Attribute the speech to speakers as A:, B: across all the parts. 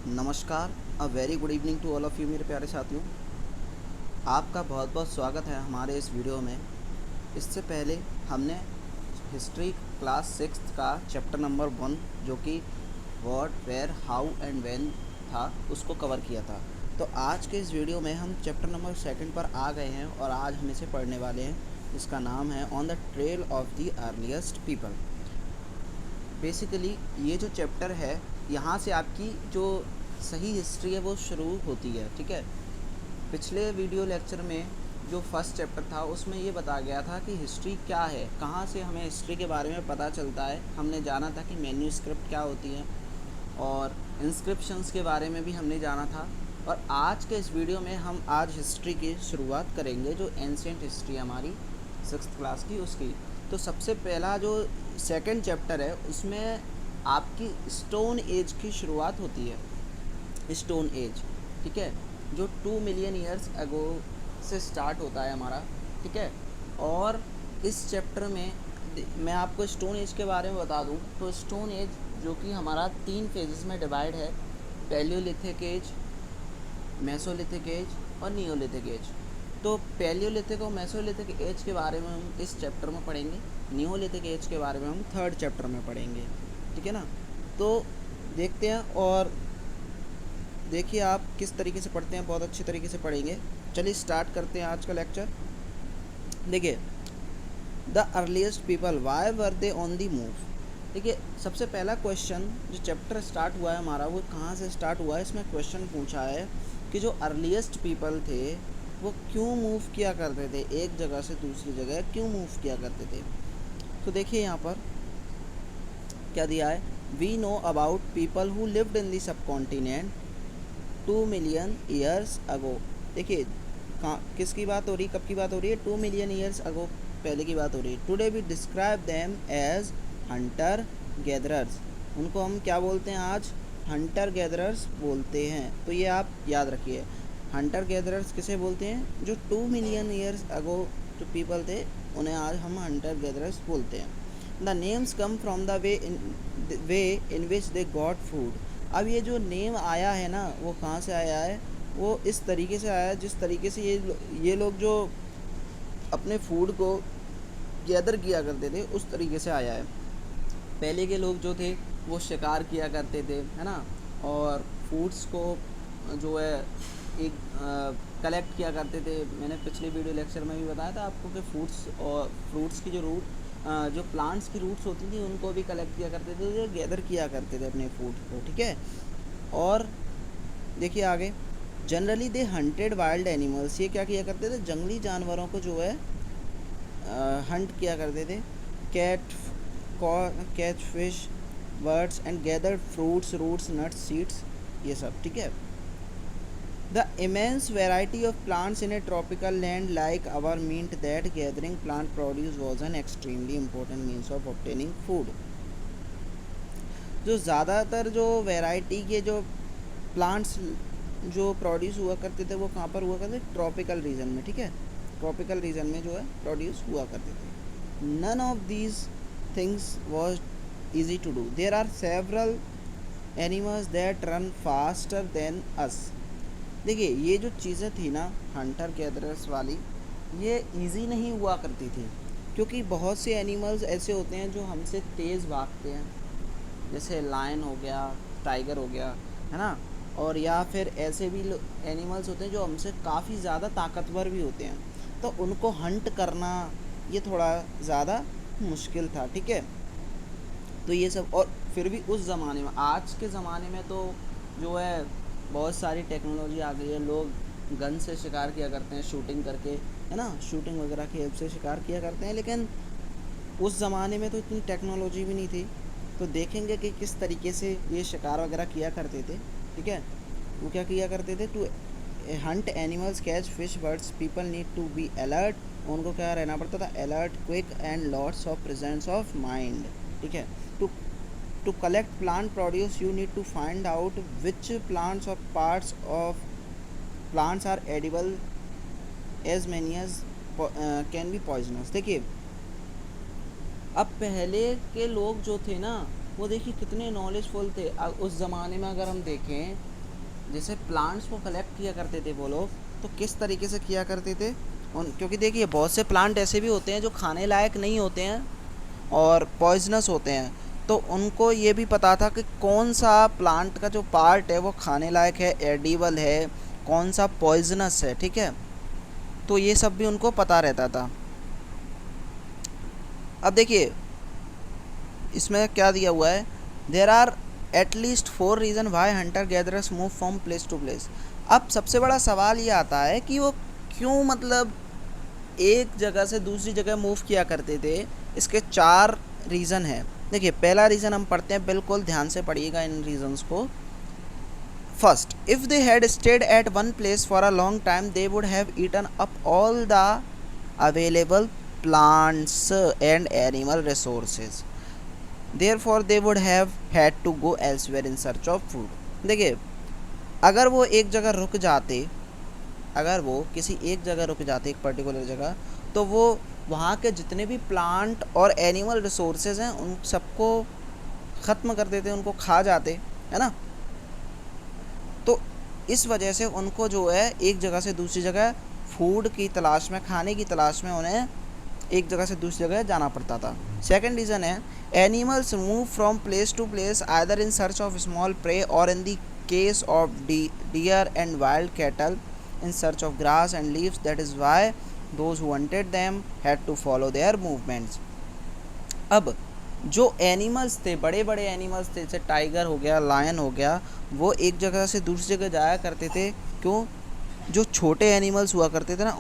A: नमस्कार, a very good evening to all of you मेरे प्यारे साथियों। आपका बहुत बहुत स्वागत है हमारे इस वीडियो में। इससे पहले हमने हिस्ट्री क्लास सिक्स्थ का चैप्टर नंबर 1 जो कि what, where, how and when था, उसको कवर किया था। तो आज के इस वीडियो में हम चैप्टर नंबर 2 पर आ गए हैं और आज हम इसे पढ़ने वाले हैं। इसका नाम है on the trail of the earliest people. Basically ये जो चैप्टर है, यहाँ से आपकी जो सही हिस्ट्री है वो शुरू होती है। ठीक है, पिछले वीडियो लेक्चर में जो फर्स्ट चैप्टर था उसमें ये बताया गया था कि हिस्ट्री क्या है, कहाँ से हमें हिस्ट्री के बारे में पता चलता है। हमने जाना था कि मैन्यूस्क्रिप्ट क्या होती है और इंस्क्रिप्शंस के बारे में भी हमने जाना था। और आज के इस वीडियो में हम आज हिस्ट्री की शुरुआत करेंगे, जो एंशिएंट हिस्ट्री हमारी सिक्स्थ क्लास की उसकी। तो सबसे पहला जो सेकंड चैप्टर है उसमें आपकी स्टोन एज की शुरुआत होती है। स्टोन एज, ठीक है, जो 2 मिलियन ईयर्स अगो से स्टार्ट होता है हमारा। ठीक है, और इस चैप्टर में मैं आपको स्टोन एज के बारे में बता दूं तो स्टोन एज जो कि हमारा 3 फेजेस में डिवाइड है, पैलियोलिथिक एज, मेसोलिथिक एज और नियोलिथिक एज। तो पैलियोलिथिक और मेसोलिथिक एज के बारे में हम इस चैप्टर में पढ़ेंगे, नियोलिथिक एज के बारे में हम थर्ड चैप्टर में पढ़ेंगे। ठीक है ना, तो देखते हैं और देखिए आप किस तरीके से पढ़ते हैं, बहुत अच्छे तरीके से पढ़ेंगे। चलिए स्टार्ट करते हैं आज का लेक्चर। देखिए, the earliest people why were they on the move. देखिए, सबसे पहला क्वेश्चन जो चैप्टर स्टार्ट हुआ है हमारा वो कहाँ से स्टार्ट हुआ है, इसमें क्वेश्चन पूछा है कि जो अर्लीस्ट पीपल थे वो क्यों मूव किया करते थे, एक जगह से दूसरी जगह क्यों मूव किया करते थे। तो देखिए यहाँ पर क्या दिया है, we know about people who lived in the subcontinent 2 million years ago. देखिए किसकी बात हो रही, कब की बात हो रही है, 2 मिलियन ईयर्स अगो पहले की बात हो रही है। Today we describe them as hunter gatherers. उनको हम क्या बोलते हैं आज, हंटर गैदरर्स बोलते हैं। तो ये आप याद रखिए, हंटर गैदरर्स किसे बोलते हैं, जो 2 मिलियन ईयर्स अगो जो पीपल थे उन्हें आज हम हंटर गैदरर्स बोलते हैं। The names come from the way in which they got food. अब ये जो नेम आया है ना वो कहाँ से आया है, वो इस तरीके से आया है जिस तरीके से ये लोग जो अपने फूड को गैदर किया करते थे उस तरीके से आया है। पहले के लोग जो थे वो शिकार किया करते थे, है ना, और फूड्स को जो है एक कलेक्ट किया करते थे। मैंने पिछले वीडियो लेक्चर में भी बताया था आपको कि फूड्स और फ्रूट्स की जो जो प्लांट्स की रूट्स होती थी उनको भी कलेक्ट किया करते थे, जो गैदर किया करते थे अपने फूड को। ठीक है, और देखिए आगे, generally they hunted wild animals. ये क्या किया करते थे, जंगली जानवरों को जो है हंट किया करते थे। Catch fish, birds and gathered fruits, roots, nuts, seeds, ये सब। ठीक है, the immense variety of plants in a tropical land like our meant that gathering plant produce was an extremely important means of obtaining food। जो ज़्यादातर जो variety के जो plants जो प्रोड्यूस हुआ करते थे वो कहाँ पर हुआ करते थे, ट्रॉपिकल रीजन में। ठीक है, ट्रॉपिकल रीजन में जो है प्रोड्यूस हुआ करते थे। None of these things was easy to do, there are several animals that run faster than us. देखिए, ये जो चीज़ें थी ना हंटर गैदरर्स वाली, ये इजी नहीं हुआ करती थी क्योंकि बहुत से एनिमल्स ऐसे होते हैं जो हमसे तेज़ भागते हैं, जैसे लायन हो गया, टाइगर हो गया, है ना, और या फिर ऐसे भी एनिमल्स होते हैं जो हमसे काफ़ी ज़्यादा ताकतवर भी होते हैं। तो उनको हंट करना ये थोड़ा ज़्यादा मुश्किल था। ठीक है, तो ये सब, और फिर भी उस ज़माने में, आज के ज़माने में तो जो है बहुत सारी टेक्नोलॉजी आ गई है, लोग गन से शिकार किया करते हैं, शूटिंग करके, है ना, शूटिंग वगैरह की हेल्प से शिकार किया करते हैं। लेकिन उस ज़माने में तो इतनी टेक्नोलॉजी भी नहीं थी। तो देखेंगे कि किस तरीके से ये शिकार वगैरह किया करते थे। ठीक है, वो क्या किया करते थे, to hunt animals, catch fish, birds, people need to be alert. उनको क्या रहना पड़ता था, alert, quick and lots of presence of mind. ठीक है, to collect plant produce you need to find out which plants or parts of plants are edible, as many as can be poisonous। देखिए, अब पहले के लोग जो थे ना वो देखिए कितने नॉलेजफुल थे। उस ज़माने में अगर हम देखें जैसे प्लांट्स को कलेक्ट किया करते थे वो लोग, तो किस तरीके से किया करते थे क्योंकि देखिए बहुत से प्लांट ऐसे भी होते हैं जो खाने लायक नहीं होते हैं और पॉइजनस होते हैं, तो उनको ये भी पता था कि कौन सा प्लांट का जो पार्ट है वो खाने लायक है, एडिबल है, कौन सा पॉइजनस है, ठीक है। तो ये सब भी उनको पता रहता था। अब देखिए इसमें क्या दिया हुआ है, there are at least 4 reason why hunter gatherers move from place to place. अब सबसे बड़ा सवाल ये आता है कि वो क्यों मतलब एक जगह से दूसरी जगह मूव किया करते थे। इसके 4 रीज़न हैं। देखिए पहला रीज़न हम पढ़ते हैं, बिल्कुल ध्यान से पढ़िएगा इन रीजंस को। First, if they had stayed at one place for a long time they would have eaten up all the available plants and animal resources, therefore they would have had to go elsewhere in search of food. देखिए अगर वो एक जगह रुक जाते, अगर वो किसी एक जगह रुक जाते, एक पर्टिकुलर जगह, तो वो वहाँ के जितने भी प्लांट और एनिमल रिसोर्सेज हैं उन सबको ख़त्म कर देते, उनको खा जाते, है ना। तो इस वजह से उनको जो है एक जगह से दूसरी जगह फूड की तलाश में, खाने की तलाश में उन्हें एक जगह से दूसरी जगह जाना पड़ता था। सेकंड रीज़न है, animals move from place to place either in search of small prey और in the case of deer and wild cattle in search of grass and leaves. That is why those who hunted them had to follow their movements. अब जो animals थे, बड़े बड़े animals थे, जैसे tiger हो गया, लायन हो गया, वो एक जगह से दूसरी जगह जाया करते थे। क्यों? जो छोटे एनिमल्स हुआ करते थे ना,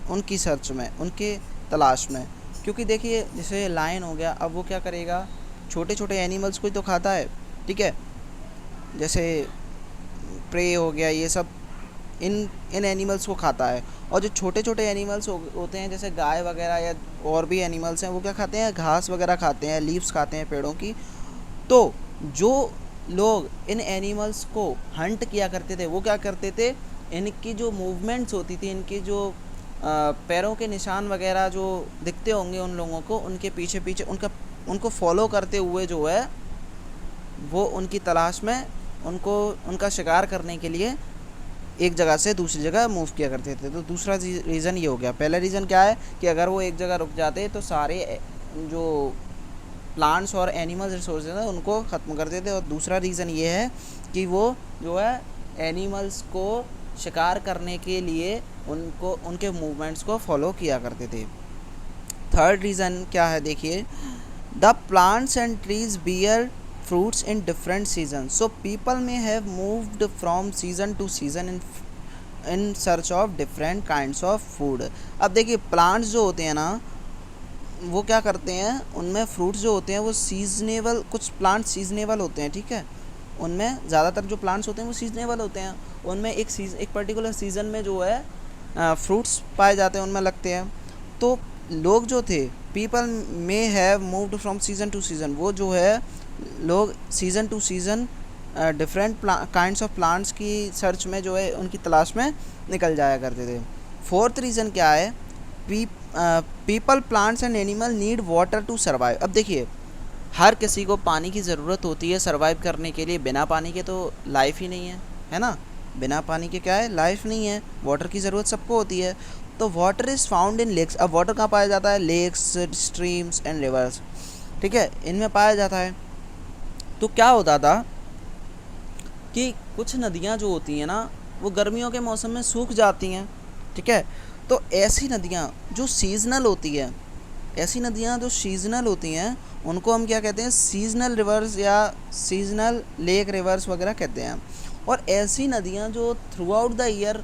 A: उनकी सर्च में, उनके तलाश में। क्योंकि देखिए जैसे लायन हो गया, अब वो क्या करेगा, छोटे छोटे एनिमल्स को ही तो खाता है, ठीक है। जैसे प्रे हो गया, ये सब इन एनिमल्स को खाता है। और जो छोटे छोटे एनिमल्स होते हैं जैसे गाय वगैरह या और भी एनिमल्स हैं, वो क्या खाते हैं, घास वगैरह खाते हैं, लीव्स खाते हैं पेड़ों की। तो जो लोग इन एनिमल्स को हंट किया करते थे वो क्या करते थे, इनकी जो मूवमेंट्स होती थी, इनकी जो पैरों के निशान वगैरह जो दिखते होंगे उन लोगों को, उनके पीछे पीछे उनको फॉलो करते हुए जो है वो उनकी तलाश में उनका शिकार करने के लिए एक जगह से दूसरी जगह मूव किया करते थे। तो दूसरा रीज़न ये हो गया। पहला रीज़न क्या है कि अगर वो एक जगह रुक जाते तो सारे जो प्लांट्स और एनिमल रिसोर्सेज हैं उनको ख़त्म कर देते। और दूसरा रीज़न ये है कि वो जो है एनिमल्स को शिकार करने के लिए उनके मूवमेंट्स को फॉलो किया करते थे। थर्ड रीज़न क्या है, देखिए, the plants and trees bear fruits in different seasons, so people may have moved from season to season in search of different kinds of food. अब देखिए प्लांट्स जो होते हैं ना, वो क्या करते हैं, उनमें फ्रूट्स जो होते हैं वो सीजनेबल, कुछ प्लांट्स सीजनेबल होते हैं, ठीक है। उनमें ज़्यादातर जो प्लांट्स होते हैं वो सीजनेबल होते हैं। उनमें एक पर्टिकुलर सीज़न में जो है फ्रूट्स पाए जाते हैं, उनमें लगते हैं। तो लोग जो थे, people may have moved from season two season, वो जो है लोग season two season different kinds of plants की सर्च में जो है उनकी तलाश में निकल जाया करते थे। फोर्थ रीज़न क्या है, people, plants and animal need water to survive. अब देखिए हर किसी को पानी की ज़रूरत होती है सर्वाइव करने के लिए। बिना पानी के तो लाइफ ही नहीं है ना। बिना पानी के क्या है, लाइफ नहीं है। वाटर की ज़रूरत सबको होती है। तो water is found in lakes. अब वाटर कहाँ पाया जाता है, लेक्स, स्ट्रीम्स एंड रिवर्स, ठीक है, इनमें पाया जाता है। तो क्या होता था कि कुछ नदियाँ जो होती हैं ना वो गर्मियों के मौसम में सूख जाती हैं, ठीक है। तो ऐसी नदियाँ जो सीजनल होती है, ऐसी नदियाँ जो सीजनल होती हैं उनको हम क्या कहते हैं, सीजनल रिवर्स या सीजनल लेक रिवर्स वगैरह कहते हैं। और ऐसी नदियाँ जो through out the year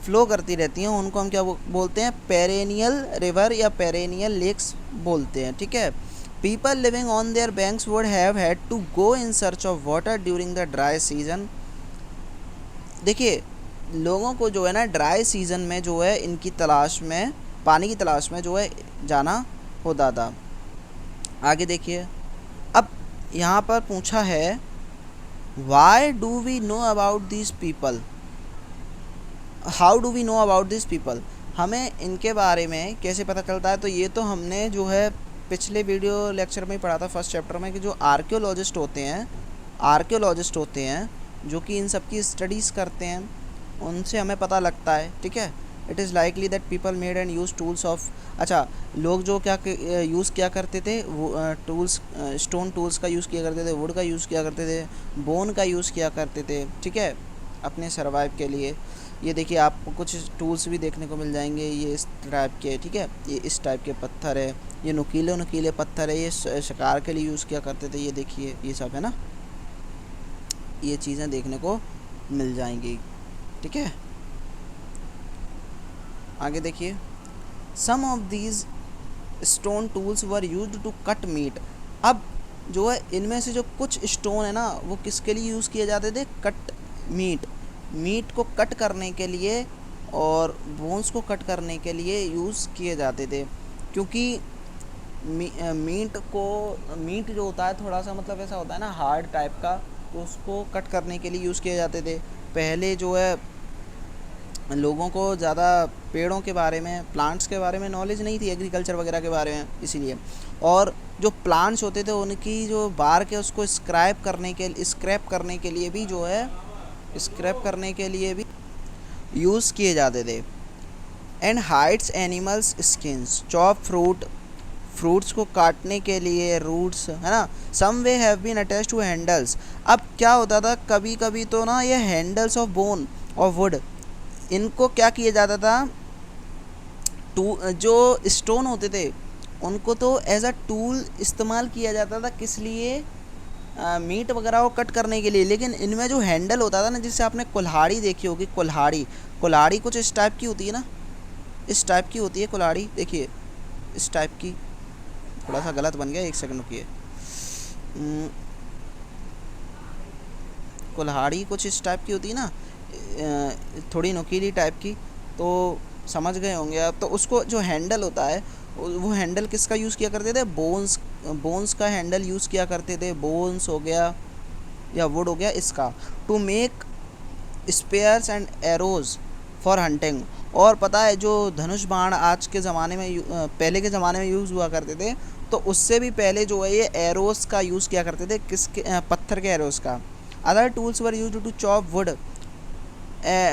A: flow करती रहती हैं उनको हम क्या बोलते हैं, पेरेनियल रिवर या पेरेनियल लेक्स बोलते हैं, ठीक है। People living on their banks would have had to go in search of water during the dry season. देखिए लोगों को जो है ना ड्राई सीज़न में जो है इनकी तलाश में, पानी की तलाश में जो है जाना होता था। आगे देखिए, अब यहाँ पर पूछा है, Why do we know about these people? How do we know about these people? हमें इनके बारे में कैसे पता चलता है। तो ये तो हमने जो है पिछले वीडियो लेक्चर में ही पढ़ा था, फर्स्ट चैप्टर में, कि जो आर्कियोलॉजिस्ट होते हैं जो कि इन सब की स्टडीज़ करते हैं, उनसे हमें पता लगता है, ठीक है। It is likely that people made and use tools of, अच्छा, लोग जो क्या यूज़ किया करते थे, वो टूल्स, स्टोन टूल्स का यूज़ किया करते थे, वुड का यूज़ किया करते थे, बोन का यूज़ किया करते थे, ठीक है, अपने सर्वाइव के लिए। ये देखिए आपको कुछ टूल्स भी देखने को मिल जाएंगे, ये इस टाइप के, ठीक है, ये इस टाइप के पत्थर है, ये नुकीले नुकीले पत्थर है, ये शिकार के लिए यूज़ किया करते थे, ये देखिए ये सब है ना, ये चीज़ें देखने को मिल जाएंगी, ठीक है। आगे देखिए, some of these stone tools were used to cut meat. अब जो है इनमें से जो कुछ स्टोन है ना, वो किसके लिए यूज़ किए जाते थे, कट मीट को कट करने के लिए और बोन्स को कट करने के लिए यूज़ किए जाते थे, क्योंकि मीट जो होता है थोड़ा सा मतलब ऐसा होता है ना हार्ड टाइप का, तो उसको कट करने के लिए यूज़ किए जाते थे। पहले जो है लोगों को ज़्यादा पेड़ों के बारे में, प्लांट्स के बारे में नॉलेज नहीं थी, एग्रीकल्चर वगैरह के बारे में, इसीलिए। और जो प्लांट्स होते थे उनकी जो बार्क है उसको स्क्रैप करने के लिए भी जो है, स्क्रैप करने के लिए भी यूज़ किए जाते थे। And hides animals skins, chop fruits को काटने के लिए, रूट्स है ना, some way have been attached to handles. अब क्या होता था, कभी कभी तो ना ये हैंडल्स ऑफ बोन और वुड, इनको क्या किया जाता था, जो स्टोन होते थे उनको तो एज अ टूल इस्तेमाल किया जाता था, किस लिए, मीट वगैरह को कट करने के लिए। लेकिन इनमें जो हैंडल होता था ना, जिससे आपने कुल्हाड़ी देखी होगी, कुल्हाड़ी कुछ इस टाइप की होती है ना, इस टाइप की होती है कुल्हाड़ी, देखिए इस टाइप की, थोड़ा सा गलत बन गया, एक सेकंड रुकिए। कुल्हाड़ी कुछ इस टाइप की होती है ना, थोड़ी नुकीली टाइप की, तो समझ गए होंगे आप। तो उसको जो हैंडल होता है, वो हैंडल किसका यूज़ किया करते थे, बोन्स का हैंडल यूज़ किया करते थे, बोन्स हो गया या वुड हो गया इसका, to make spears and arrows for hunting. और पता है जो धनुष बाण आज के ज़माने में पहले के ज़माने में यूज़ हुआ करते थे, तो उससे भी पहले जो है ये एरोस का यूज़ किया करते थे, किसके, पत्थर के एरोस का। Other tools were used to chop wood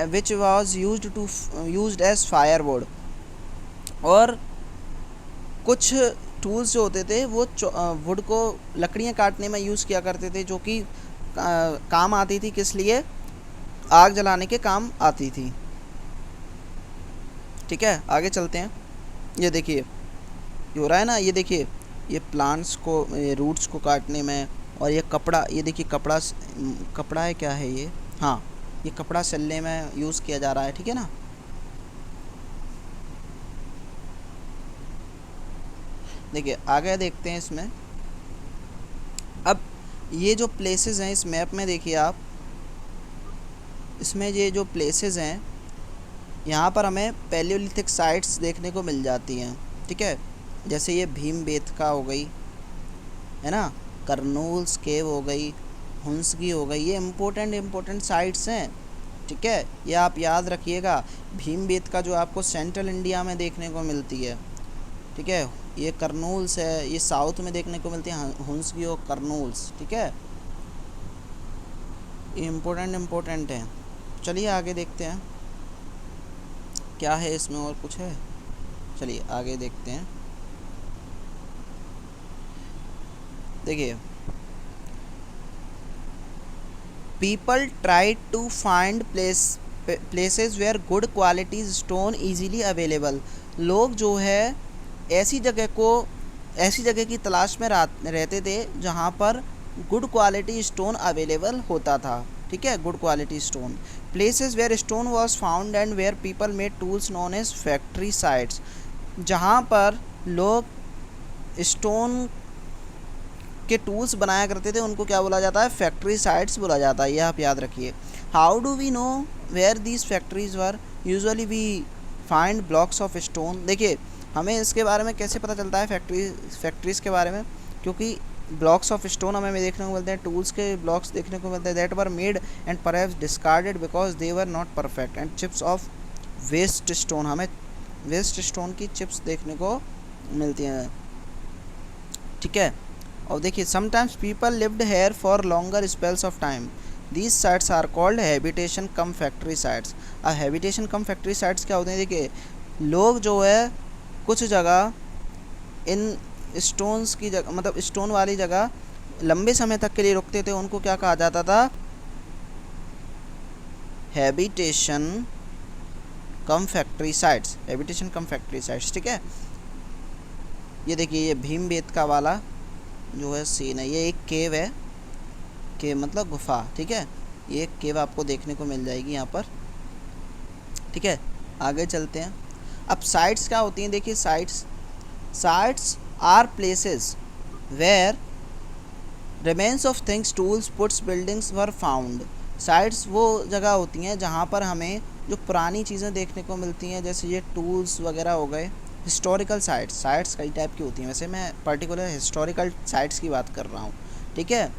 A: which was used as firewood. और कुछ टूल्स जो होते थे वो वुड को, लकड़ियाँ काटने में यूज़ किया करते थे, जो कि काम आती थी, किस लिए, आग जलाने के काम आती थी, ठीक है। आगे चलते हैं, ये देखिए ये हो रहा है ना, ये देखिए ये प्लांट्स को, ये रूट्स को काटने में, और ये कपड़ा, ये देखिए कपड़ा है, क्या है ये, हाँ ये कपड़ा सिलने में यूज़ किया जा रहा है, ठीक है ना। देखिए आगे देखते हैं इसमें। अब ये जो प्लेसेस हैं इस मैप में, देखिए आप, इसमें ये जो प्लेसेस हैं, यहाँ पर हमें पैलियोलिथिक साइट्स देखने को मिल जाती हैं, ठीक है। जैसे ये भीमबेटका हो गई, है ना, करनूल्स केव हो गई, हुंसगी हो गई, ये इम्पोर्टेंट साइट्स हैं, ठीक है। ये आप याद रखिएगा। भीमबेटका जो आपको सेंट्रल इंडिया में देखने को मिलती है, ठीक है। ये करनूल्स है, ये साउथ में देखने को मिलती है, हुंसगी और करनूल्स, ठीक है। ये इम्पोर्टेंट हैं। चलिए आगे देखते हैं क्या है इसमें, और कुछ है, चलिए आगे देखते हैं। देखिए, people try to find places where good quality stone easily available. लोग जो है ऐसी जगह की तलाश में रहते थे जहाँ पर गुड क्वालिटी स्टोन अवेलेबल होता था, ठीक है, good quality stone. Places where stone was found and where people made tools known as factory sites. जहाँ पर लोग स्टोन के टूल्स बनाया करते थे उनको क्या बोला जाता है, फैक्ट्री साइट्स बोला जाता है, ये आप याद रखिए। How do we know where these factories were, usually we find blocks of stone. देखिए हमें इसके बारे में कैसे पता चलता है, फैक्ट्रीज़ के बारे में, क्योंकि ब्लॉक्स ऑफ स्टोन हमें देखने को मिलते हैं, टूल्स के ब्लॉक्स देखने को मिलते हैं, that were made and perhaps discarded because they were not perfect, and chips of waste stone, हमें वेस्ट स्टोन की चिप्स देखने को मिलती हैं, ठीक है। और देखिए sometimes people lived here for longer spells of time. These sites are called habitation cum factory sites. अब हैबिटेशन कम फैक्ट्री साइट्स क्या होते हैं? देखिए, लोग जो है कुछ जगह इन स्टोन्स की जगह, मतलब स्टोन वाली जगह लंबे समय तक के लिए रुकते थे, उनको क्या कहा जाता था? Habitation cum factory sites, habitation cum factory sites. ठीक है, ये देखिए, ये भीमबेटका वाला जो है सीन है, ये एक केव है, केव मतलब गुफा। ठीक है, ये एक केव आपको देखने को मिल जाएगी यहाँ पर। ठीक है, आगे चलते हैं। अब साइट्स क्या होती हैं? देखिए, sites are places where remains of things, tools, pots, buildings were found. Sites वो जगह होती हैं जहाँ पर हमें जो पुरानी चीज़ें देखने को मिलती हैं, जैसे ये टूल्स वगैरह हो गए। हिस्टोरिकल साइट्स कई टाइप की होती हैं, वैसे मैं पर्टिकुलर हिस्टोरिकल साइट्स की बात कर रहा हूँ। ठीक है,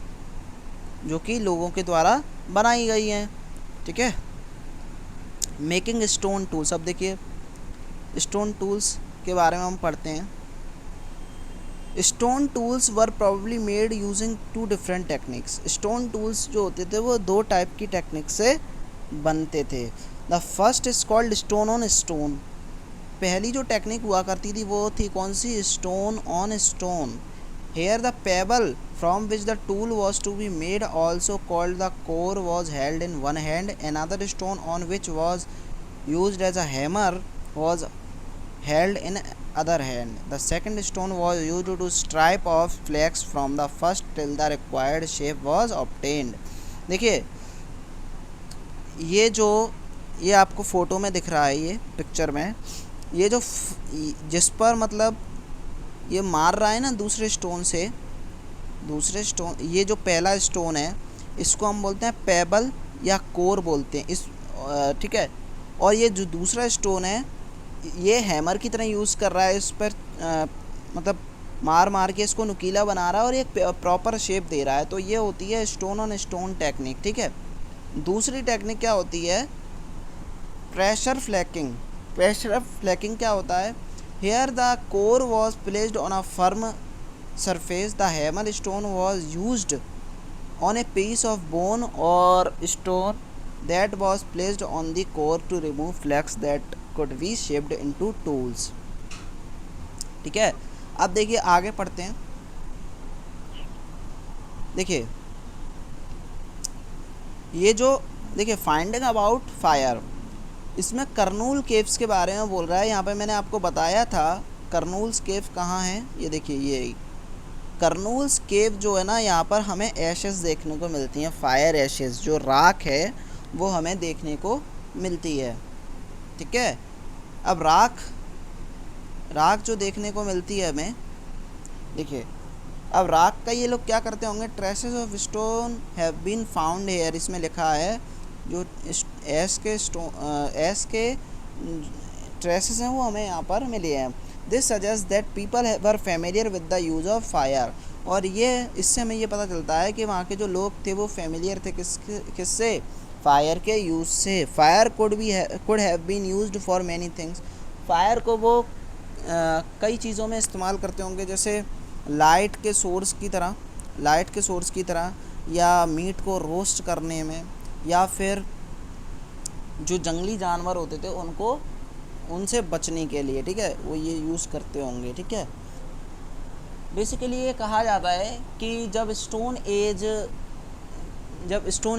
A: जो कि लोगों के द्वारा बनाई गई हैं। ठीक है, मेकिंग स्टोन टूल्स। अब देखिए, स्टोन टूल्स के बारे में हम पढ़ते हैं। Stone tools were probably made using 2 different techniques. Stone tools जो होते थे वो 2 टाइप की टेक्निक से बनते थे। The first is called stone on stone. पहली जो टेक्निक हुआ करती थी वो थी कौन सी? Stone on stone. Here the pebble from which the tool was to be made, also called the core, was held in one hand. Another stone on which was used as a hammer was held in other hand. The second stone was used to stripe off flakes from the first till the required shape was obtained. देखिए, ये आपको photo में दिख रहा है, ये picture में, ये जो जिस पर मतलब ये मार रहा है ना दूसरे स्टोन, ये जो पहला स्टोन है इसको हम बोलते हैं पेबल या कोर बोलते हैं इस। ठीक है, और ये जो दूसरा स्टोन है ये हैमर की तरह यूज़ कर रहा है, इस पर मतलब मार के इसको नुकीला बना रहा है और एक प्रॉपर शेप दे रहा है। तो ये होती है स्टोन ऑन स्टोन टेक्निक। ठीक है, दूसरी टेक्निक क्या होती है? प्रेशर फ्लैकिंग क्या होता है? Here the core was placed on a firm surface, the hammer stone was used on a piece of bone or stone that was placed on the core to remove flakes that could be shaped into tools. ठीक है, अब देखिए आगे पढ़ते हैं। देखिए, ये जो देखिए फाइंडिंग अबाउट फायर, इसमें कर्नूल केव्स के बारे में बोल रहा है। यहाँ पे मैंने आपको बताया था कर्नूल्स केव कहाँ है। ये देखिए, ये कर्नूल्स केव जो है ना, यहाँ पर हमें एशेस देखने को मिलती हैं, फायर एशेस, जो राख है वो हमें देखने को मिलती है। ठीक है, अब राख जो देखने को मिलती है हमें, देखिए, अब राख का ये लोग क्या करते होंगे? Traces of stone have been found here, इसमें लिखा है जो एस के ट्रेसेस हैं वो हमें यहाँ पर मिले हैं। This suggest that people were familiar with the use of fire. और ये इससे हमें ये पता चलता है कि वहाँ के जो लोग थे वो फेमिलियर थे किससे? फायर के यूज़ से। Fire could have been used for many things. Fire को वो कई चीज़ों में इस्तेमाल करते होंगे, जैसे लाइट के सोर्स की तरह, या मीट को रोस्ट करने में, या फिर जो जंगली जानवर होते थे उनसे बचने के लिए। ठीक है, वो ये यूज़ करते होंगे। ठीक है, बेसिकली ये कहा जाता है कि जब स्टोन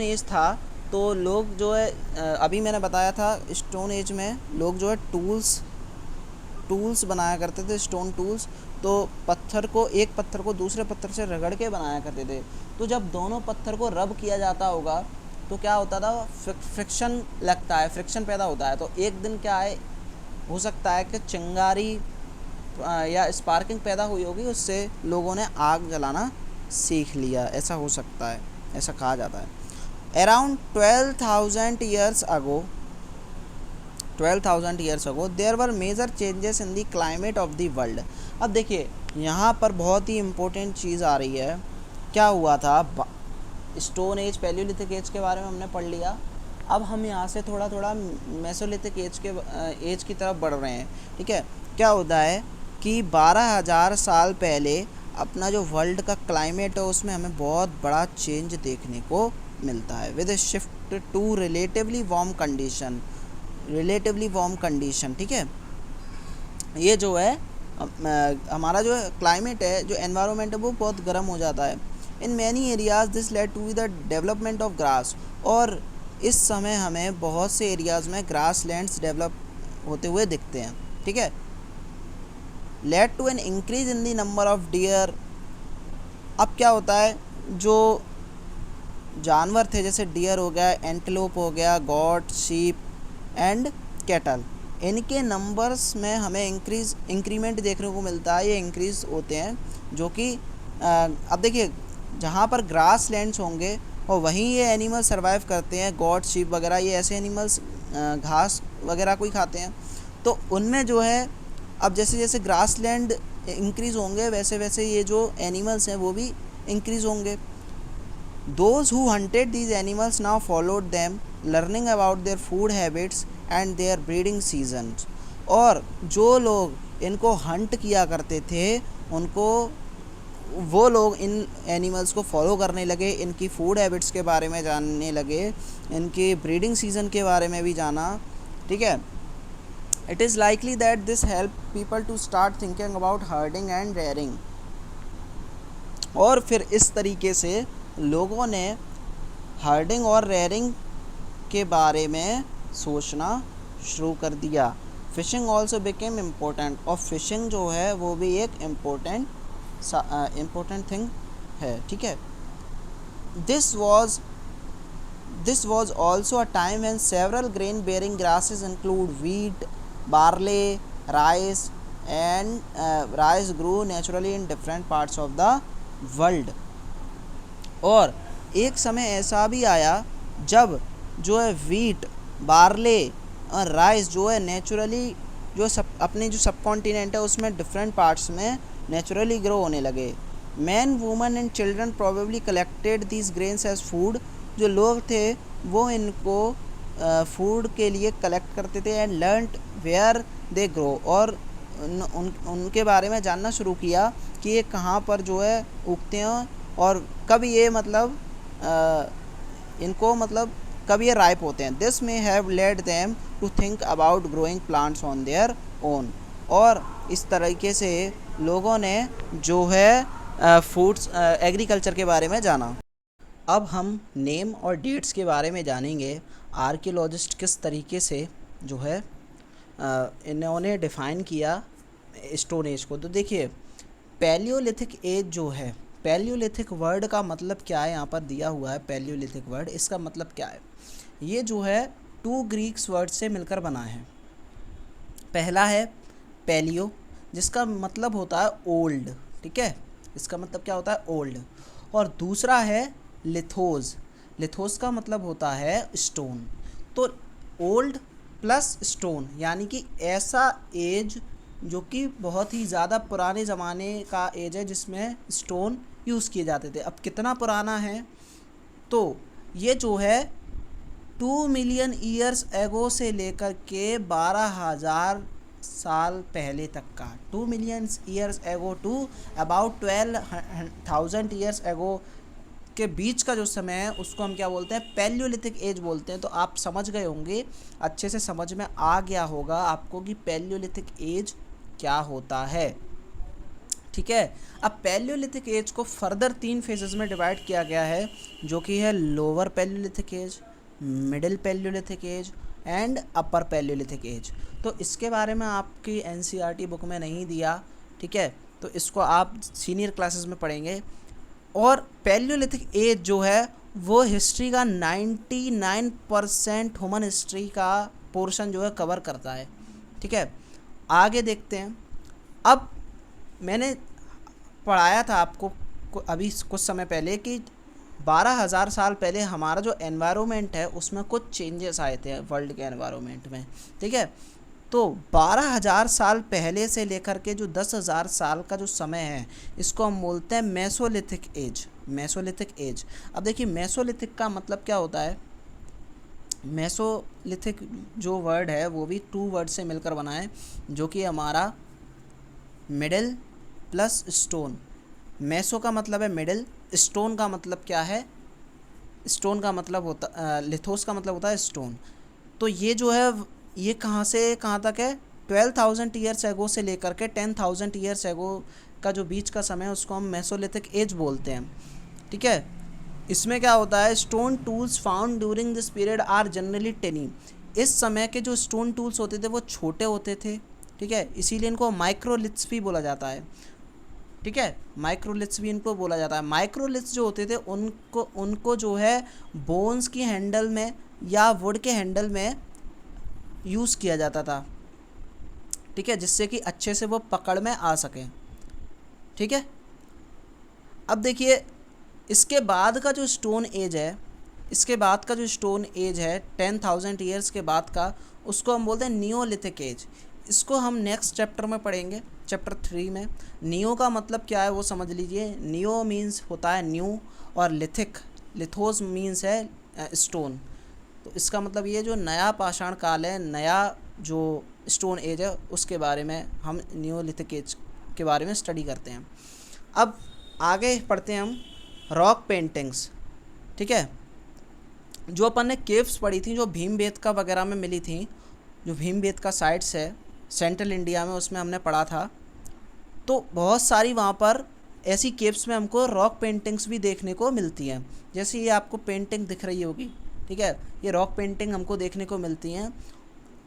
A: एज था तो लोग जो है, अभी मैंने बताया था स्टोन एज में लोग जो है टूल्स बनाया करते थे, स्टोन टूल्स। तो एक पत्थर को दूसरे पत्थर से रगड़ के बनाया करते थे। तो जब दोनों पत्थर को रब किया जाता होगा तो क्या होता था? फ्रिक्शन लगता है, फ्रिक्शन पैदा होता है। तो एक दिन क्या है, हो सकता है कि चिंगारी या स्पार्किंग पैदा हुई होगी, उससे लोगों ने आग जलाना सीख लिया, ऐसा हो सकता है, ऐसा कहा जाता है। Around 12,000 years ago, there were major changes in the climate of the world. अब देखिए, यहाँ पर बहुत ही इम्पोर्टेंट चीज़ आ रही है। क्या हुआ था? स्टोन एज, पैलियोलिथिक एज के बारे में हमने पढ़ लिया। अब हम यहाँ से थोड़ा थोड़ा मेसोलिथिक एज की तरफ बढ़ रहे हैं। ठीक है, क्या होता है कि 12,000 साल पहले अपना जो वर्ल्ड का क्लाइमेट है उसमें हमें बहुत बड़ा चेंज देखने को मिलता है with shift to relatively warm condition. ठीक है, ये जो है हमारा जो क्लाइमेट है, जो एनवायरनमेंट है, वो बहुत गर्म हो जाता है। In many areas this led to the development of grass, और इस समय हमें बहुत से एरियाज़ में ग्रास लैंड्स डेवलप होते हुए दिखते हैं। ठीक है, led to an increase in the number of deer. अब क्या होता है, जो जानवर थे जैसे डियर हो गया, एंटीलोप हो गया, गॉट, शीप एंड कैटल, इनके नंबर्स में हमें इंक्रीमेंट देखने को मिलता है, ये इंक्रीज़ होते हैं। जो कि अब देखिए, जहाँ पर ग्रास लैंड्स होंगे और वहीं ये एनिमल सर्वाइव करते हैं, गॉट, शीप वगैरह, ये ऐसे एनिमल्स घास वगैरह कोई खाते हैं, तो उनमें जो है अब जैसे जैसे ग्रास लैंड इंक्रीज़ होंगे वैसे वैसे ये जो एनिमल्स हैं वो भी इंक्रीज़ होंगे। Those who hunted these animals now followed them, learning about their food habits and their breeding seasons. और जो लोग इनको हंट किया करते थे, उनको वो लोग इन एनिमल्स को फॉलो करने लगे, इनकी फूड हैबिट्स के बारे में जानने लगे, इनके ब्रीडिंग सीज़न के बारे में भी जाना। ठीक है, it is likely that this help people to start thinking about herding and rearing. और फिर इस तरीके से लोगों ने हर्डिंग और रेयरिंग के बारे में सोचना शुरू कर दिया। फ़िशिंग ऑल्सो बिकेम इम्पोर्टेंट, और फिशिंग जो है वो भी एक इम्पोर्टेंट थिंग है। ठीक है, this was also a time when several grain bearing grasses include wheat, barley, rice grew naturally in different parts of the world। और एक समय ऐसा भी आया जब जो है वीट, बार्ले और राइस जो है नेचुरली जो अपने जो सब कॉन्टिनेंट है उसमें डिफरेंट पार्ट्स में नेचुरली ग्रो होने लगे। Man, woman and children probably collected these grains as food. जो लोग थे वो इनको फूड के लिए कलेक्ट करते थे। And learned where they grow, और उनके बारे में जानना शुरू किया कि ये कहाँ पर जो है उगते हैं और कब ये मतलब इनको मतलब कब ये राइप होते हैं। This may have led them to think about growing plants on their own. और इस तरीके से लोगों ने जो है फूड्स एग्रीकल्चर के बारे में जाना। अब हम नेम और डेट्स के बारे में जानेंगे। आर्कियोलॉजिस्ट किस तरीके से जो है इन्होंने डिफ़ाइन किया स्टोन एज को। तो देखिए, पैलियोलिथिक एज जो है, पैलियोलिथिक वर्ड का मतलब क्या है, यहाँ पर दिया हुआ है पैलियोलिथिक वर्ड, इसका मतलब क्या है। ये जो है 2 ग्रीक्स वर्ड से मिलकर बना है। पहला है पैलियो, जिसका मतलब होता है ओल्ड। ठीक है, इसका मतलब क्या होता है, ओल्ड। और दूसरा है लिथोस, लिथोस का मतलब होता है स्टोन। तो ओल्ड प्लस स्टोन, यानी कि ऐसा एज जो कि बहुत ही ज़्यादा पुराने ज़माने का एज है जिसमें स्टोन यूज़ किए जाते थे। अब कितना पुराना है, तो ये जो है 2 मिलियन ईयर्स एगो से लेकर के 12,000 साल पहले तक का, 2 million years ago to about 12,000 years ago के बीच का जो समय है उसको हम क्या बोलते हैं, पैलियोलिथिक एज बोलते हैं। तो आप समझ गए होंगे, अच्छे से समझ में आ गया होगा आपको कि पैलियोलिथिक एज क्या होता है। ठीक है, अब पैलियोलिथिक एज को फर्दर 3 फेजेस में डिवाइड किया गया है, जो कि है lower Palaeolithic age, middle Palaeolithic age and upper Palaeolithic age. तो इसके बारे में आपकी एनसीईआरटी बुक में नहीं दिया। ठीक है, तो इसको आप सीनियर क्लासेस में पढ़ेंगे। और पैलियोलिथिक एज जो है वो हिस्ट्री का 99% ह्यूमन हिस्ट्री का पोर्शन जो है कवर करता है। ठीक है, आगे देखते हैं। अब मैंने पढ़ाया था आपको अभी कुछ समय पहले कि 12,000 साल पहले हमारा जो एनवायरनमेंट है उसमें कुछ चेंजेस आए थे वर्ल्ड के एनवायरनमेंट में। ठीक है, तो 12,000 साल पहले से लेकर के जो 10,000 साल का जो समय है इसको हम बोलते हैं मेसोलिथिक एज। मेसोलिथिक एज, अब देखिए मेसोलिथिक का मतलब क्या होता है। मेसोलिथिक जो वर्ड है वो भी 2 वर्ड से मिलकर बना है, जो कि हमारा मिडिल प्लस स्टोन। मेसो का मतलब है मिडिल, स्टोन का मतलब क्या है, स्टोन का मतलब होता, लिथोस का मतलब होता है स्टोन। तो ये जो है ये कहाँ से कहाँ तक है, 12,000 ईयर्स एगो से लेकर के 10,000 ईयर्स एगो का जो बीच का समय है उसको हम मेसोलिथिक एज बोलते हैं। ठीक है, इसमें क्या होता है, stone tools found during this period are generally tiny. इस समय के जो स्टोन टूल्स होते थे वो छोटे होते थे। ठीक है, इसीलिए इनको माइक्रोलिथ्स भी बोला जाता है। ठीक है, माइक्रोलिथ्स भी इनको बोला जाता है। माइक्रोलिथ्स जो होते थे उनको उनको जो है बोन्स की हैंडल में या वुड के हैंडल में यूज़ किया जाता था। ठीक है, जिससे कि अच्छे से वो पकड़ में आ सकें। ठीक है, अब देखिए इसके बाद का जो स्टोन एज है, इसके बाद का जो स्टोन एज है 10,000 ईयर्स के बाद का, उसको हम बोलते हैं नियोलिथिक एज। इसको हम नेक्स्ट चैप्टर में पढ़ेंगे, चैप्टर 3 में। नियो का मतलब क्या है वो समझ लीजिए। नियो मीन्स होता है न्यू, और लिथिक, लिथोस मीन्स है स्टोन। तो इसका मतलब ये जो नया पाषाण काल है, नया जो स्टोन एज है, उसके बारे में हम नियोलिथिक एज के बारे में स्टडी करते हैं। अब आगे पढ़ते हैं हम रॉक पेंटिंग्स। ठीक है, जो अपन ने केव्स पढ़ी थी, जो भीमबेटका वगैरह में मिली थी, जो भीमबेटका साइट्स है सेंट्रल इंडिया में, उसमें हमने पढ़ा था। तो बहुत सारी वहाँ पर ऐसी केव्स में हमको रॉक पेंटिंग्स भी देखने को मिलती हैं। जैसे ये आपको पेंटिंग दिख रही होगी, ठीक है, ये रॉक पेंटिंग हमको देखने को मिलती हैं।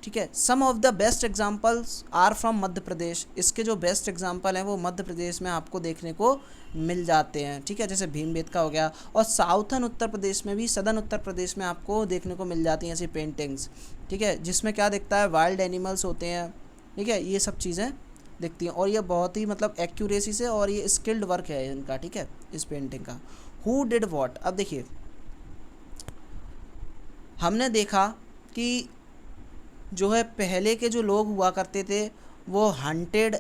A: ठीक है, some of the best examples are from Madhya Pradesh. इसके जो बेस्ट एग्जांपल हैं वो मध्य प्रदेश में आपको देखने को मिल जाते हैं। ठीक है, जैसे भीमबेटका हो गया, और साउथर्न उत्तर प्रदेश में भी, सदर्न उत्तर प्रदेश में आपको देखने को मिल जाती हैं ऐसी पेंटिंग्स। ठीक है, जिसमें क्या दिखता है, वाइल्ड एनिमल्स होते हैं। ठीक है, ये सब चीज़ें दिखती हैं, और ये बहुत ही मतलब एक्यूरेसी से, और ये स्किल्ड वर्क है इनका। ठीक है, इस पेंटिंग का। हु डिड वॉट, अब देखिए हमने देखा कि जो है पहले के जो लोग हुआ करते थे वो हंटेड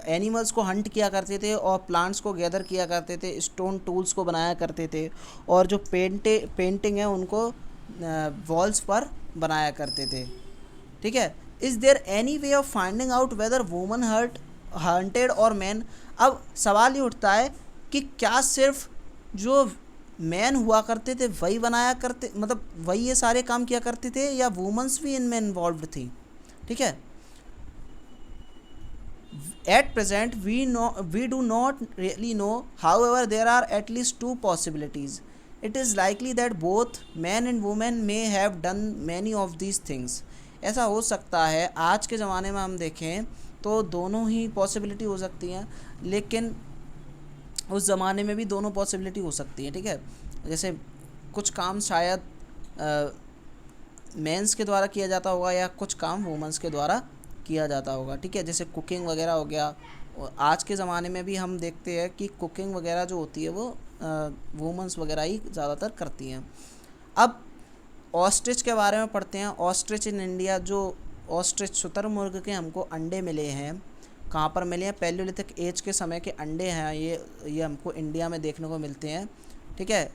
A: एनिमल्स को हंट किया करते थे, और प्लांट्स को गैदर किया करते थे, स्टोन टूल्स को बनाया करते थे, और जो पेंटिंग है उनको वॉल्स पर बनाया करते थे। ठीक है, is there any way of finding out whether woman hunted और मैन। अब सवाल ये उठता है कि क्या सिर्फ जो मैन हुआ करते थे वही बनाया करते, मतलब वही ये सारे काम किया करते थे, या वुमेन्स भी इनमें इन्वॉल्व थी। ठीक है, at present we do not really know, however there are at least 2 possibilities. It is likely that both man and women may have done many of these things. ऐसा हो सकता है आज के ज़माने में हम देखें तो दोनों ही पॉसिबिलिटी हो सकती हैं, लेकिन उस ज़माने में भी दोनों पॉसिबिलिटी हो सकती है। ठीक है, जैसे कुछ काम शायद मेंस के द्वारा किया जाता होगा, या कुछ काम वुमेंस के द्वारा किया जाता होगा। ठीक है, जैसे कुकिंग वगैरह हो गया, और आज के ज़माने में भी हम देखते हैं कि कुकिंग वगैरह जो होती है वो वुमेंस वगैरह ही ज़्यादातर करती हैं। अब ऑस्ट्रिच के बारे में पढ़ते हैं। ऑस्ट्रिच इन इंडिया, जो ऑस्ट्रिच शुतुरमुर्ग के हमको अंडे मिले हैं, कहाँ पर मिले हैं, पैलियोलिथिक एज के समय के अंडे हैं ये हमको इंडिया में देखने को मिलते हैं। ठीक है,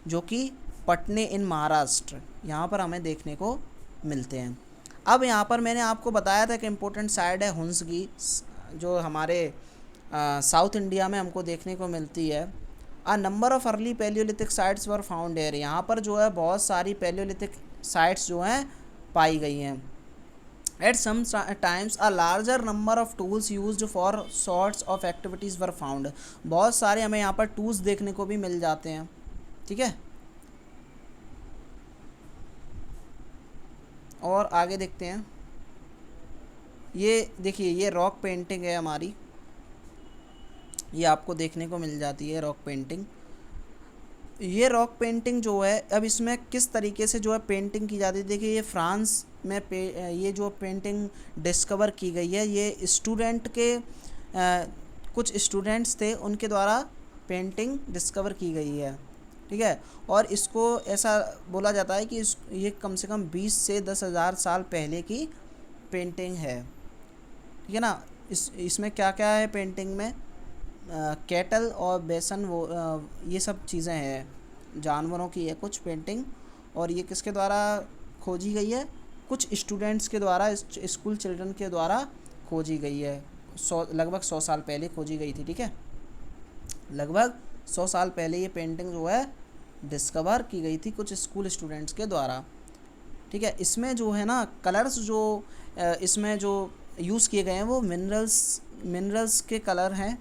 A: जो कि पटने इन महाराष्ट्र, यहाँ पर हमें देखने को मिलते हैं। अब यहाँ पर मैंने आपको बताया था कि इम्पोर्टेंट साइट है हुंसगी, जो हमारे साउथ इंडिया में हमको देखने को मिलती है। A number of early Palaeolithic sites were found air. यहाँ पर जो है बहुत सारी पैलियोलिथिक साइट्स जो हैं पाई गई हैं। At some times a larger number of tools used for sorts of activities were found। बहुत सारे हमें यहाँ पर टूल्स देखने को भी मिल जाते हैं। ठीक है, और आगे देखते हैं। ये देखिए, ये रॉक पेंटिंग है हमारी, ये आपको देखने को मिल जाती है रॉक पेंटिंग। ये रॉक पेंटिंग जो है, अब इसमें किस तरीके से जो है पेंटिंग की जाती है, देखिए ये फ्रांस में ये जो पेंटिंग डिस्कवर की गई है, ये स्टूडेंट के कुछ स्टूडेंट्स थे, उनके द्वारा पेंटिंग डिस्कवर की गई है। ठीक है, और इसको ऐसा बोला जाता है कि ये कम से कम 20 से 10,000 साल पहले की पेंटिंग है। ठीक है ना, इसमें क्या क्या है पेंटिंग में, कैटल और बेसन, वो ये सब चीज़ें हैं, जानवरों की है कुछ पेंटिंग। और ये किसके द्वारा खोजी गई है, कुछ स्टूडेंट्स के द्वारा, स्कूल चिल्ड्रन के द्वारा खोजी गई है। लगभग 100 साल पहले खोजी गई थी। ठीक है, लगभग 100 साल पहले ये पेंटिंग जो है डिस्कवर की गई थी कुछ स्कूल स्टूडेंट्स के द्वारा। ठीक है, इसमें जो है ना कलर्स जो इसमें जो यूज़ किए गए हैं वो मिनरल्स के कलर हैं।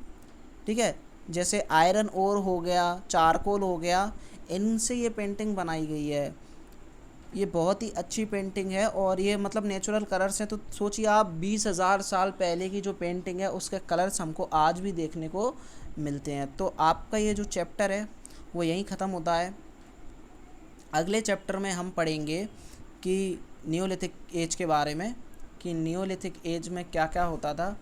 A: ठीक है, जैसे आयरन ओर हो गया, चारकोल हो गया, इनसे ये पेंटिंग बनाई गई है। ये बहुत ही अच्छी पेंटिंग है और ये मतलब नेचुरल कलर्स हैं। तो सोचिए आप 20,000 साल पहले की जो पेंटिंग है उसके कलर्स हमको आज भी देखने को मिलते हैं। तो आपका ये जो चैप्टर है वो यहीं ख़त्म होता है। अगले चैप्टर में हम पढ़ेंगे कि नियोलिथिक एज के बारे में, कि नियोलिथिक एज में क्या क्या होता था।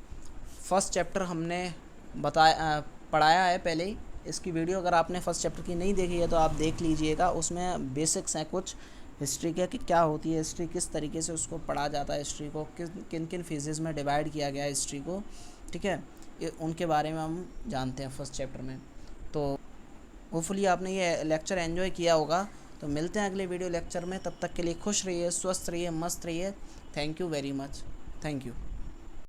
A: फर्स्ट चैप्टर हमने पढ़ाया है पहले ही। इसकी वीडियो अगर आपने फर्स्ट चैप्टर की नहीं देखी है तो आप देख लीजिएगा। उसमें बेसिक्स हैं कुछ हिस्ट्री के, कि क्या होती है हिस्ट्री, किस तरीके से उसको पढ़ा जाता है, हिस्ट्री को किन किन फेजेस में डिवाइड किया गया है हिस्ट्री को। ठीक है, उनके बारे में हम जानते हैं फर्स्ट चैप्टर में। तो होपफुली आपने ये लेक्चर एंजॉय किया होगा। तो मिलते हैं अगले वीडियो लेक्चर में, तब तक के लिए खुश रहिए, स्वस्थ रहिए, मस्त रहिए। Thank you very much. Thank you.